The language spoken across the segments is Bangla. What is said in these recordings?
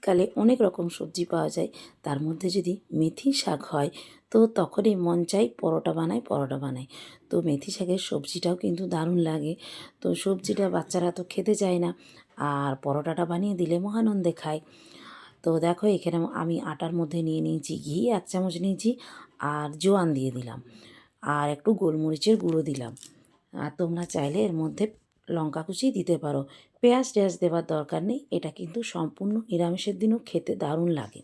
শীতকালে অনেক রকম সবজি পাওয়া যায়, তার মধ্যে যদি মেথি শাক হয় তো তখনই মন চাই পরোটা বানাই। তো মেথি শাকের সবজিটাও কিন্তু দারুণ লাগে। তো সবজিটা বাচ্চারা তো খেতে চায় না, আর পরোটাটা বানিয়ে দিলে মহানন্দে খায়। তো দেখো এখানে আমি আটার মধ্যে নিয়ে নিয়েছি ঘি 1 চামচ নিয়েছি, আর জোয়ান দিয়ে দিলাম, আর একটু গোলমরিচের গুঁড়ো দিলাম। আর তোমরা চাইলে এর মধ্যে লঙ্কা কুচি দিতে পারো। পেঁয়াজ টেয়াজ দেওয়ার দরকার নেই, এটা কিন্তু সম্পূর্ণ নিরামিষের দিনও খেতে দারুণ লাগে।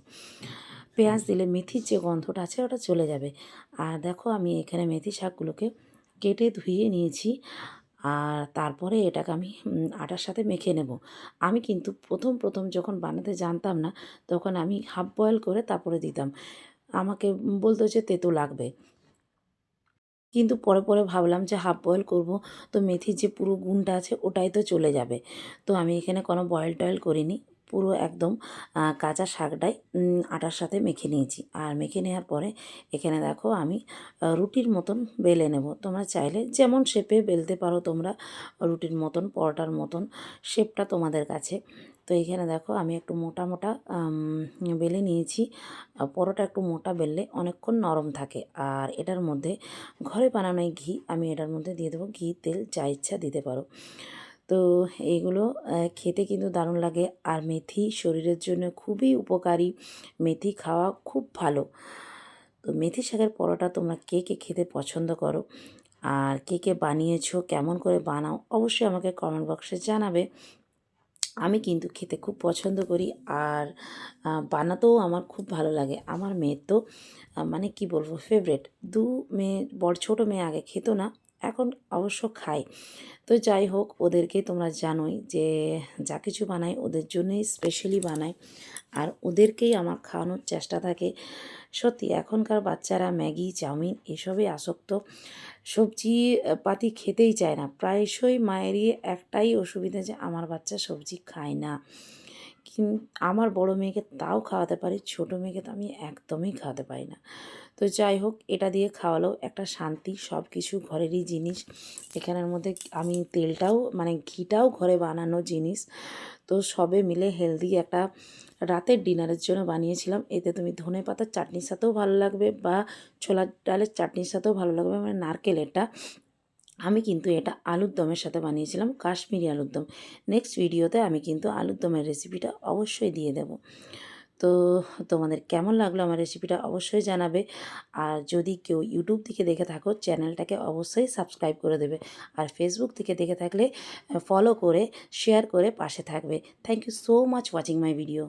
পেঁয়াজ দিলে মেথির যে গন্ধটা আছে ওটা চলে যাবে। আর দেখো আমি এখানে মেথি শাকগুলোকে কেটে ধুয়ে নিয়েছি, আর তারপরে এটাকে আমি আটার সাথে মেখে নেব। আমি কিন্তু প্রথম যখন বানাতে জানতাম না, তখন আমি হাফ বয়েল করে তারপরে দিতাম। আমাকে বলতো যে তেতো লাগবে। কিন্তু পরে ভাবলাম যে হাফ বয়েল করব, তো মেথির যে পুরো গুণটা আছে ওটাই তো চলে যাবে। তো আমি এখানে কোনো বয়েল টয়েল করিনি। পুরো একদম কাঁচা শাকটাই আটার সাথে মেখে নিয়েছি। আর মেখে নেওয়ার পরে এখানে দেখো আমি রুটির মতন বেলে নেব। তোমরা চাইলে যেমন শেপে বেলতে পারো তোমরা, রুটির মতন, পরোটার মতন, শেপটা তোমাদের কাছে। তো এখানে দেখো আমি একটু মোটা বেলে নিয়েছি। পরোটা একটু মোটা বেললে অনেকক্ষণ নরম থাকে। আর এটার মধ্যে ঘরে বানানো এই ঘি আমি এটার মধ্যে দিয়ে দেবো। ঘি, তেল যা ইচ্ছা দিতে পারো। তো এইগুলো খেতে কিন্তু দারুণ লাগে। আর মেথি শরীরের জন্য খুবই উপকারী, মেথি খাওয়া খুব ভালো। তো মেথি শাকের পরোটা তোমরা কে খেতে পছন্দ করো, আর কে বানিয়েছো, কেমন করে বানাও, অবশ্যই আমাকে কমেন্ট বক্সে জানাবে। আমি কিন্তু খেতে খুব পছন্দ করি, আর বানাতেও আমার খুব ভালো লাগে। আমার মেয়ের তো মানে কি বলবো, ফেভারেট। মেয়ে, ছোটো মেয়ে আগে খেত না, এখন অবশ্য খায়। তো যাই হোক, ওদেরকে তোমরা জানোই যে যা কিছু বানাই ওদের জন্যই স্পেশালি বানাই, আর ওদেরকেই আমার খাওয়ানোর চেষ্টা থাকে। সত্যি এখনকার বাচ্চারা ম্যাগি, চাউমিন এসবে আসক্ত, সবজি পাতি খেতেই চায় না। প্রায়শই মায়েরই একটাই অসুবিধা যে আমার বাচ্চা সবজি খায় না। আমার বড় মেয়েকে তাও খাওয়াতে পারি, ছোটো মেয়েকে তো আমি একদমই খাওয়াতে পারি না। তো যাই হোক, এটা দিয়ে খাওয়ালেও একটা শান্তি। সব কিছু ঘরেরই জিনিস। এখানের মধ্যে আমি তেলটাও মানে ঘিটাও ঘরে বানানো জিনিস। তো সবে মিলে হেলদি একটা রাতের ডিনারের জন্য বানিয়েছিলাম। এতে তুমি ধনেপাতার চাটনির সাথেও ভালো লাগবে, বা ছোলার ডালের চাটনির সাথেও ভালো লাগবে, মানে নারকেলেরটা। আমি কিন্তু এটা আলুর দমের সাথে বানিয়েছিলাম, কাশ্মীরি আলুর দম। নেক্সট ভিডিওতে আমি কিন্তু আলুর দমের রেসিপিটা অবশ্যই দিয়ে দেব। তো তোমাদের কেমন লাগলো আমার রেসিপিটা অবশ্যই জানাবে। আর যদি কেউ ইউটিউব থেকে দেখে থাকো, চ্যানেলটাকে অবশ্যই সাবস্ক্রাইব করে দেবে। আর ফেসবুক থেকে দেখে থাকলে ফলো করে, শেয়ার করে পাশে থাকবে। Thank you so much watching my video.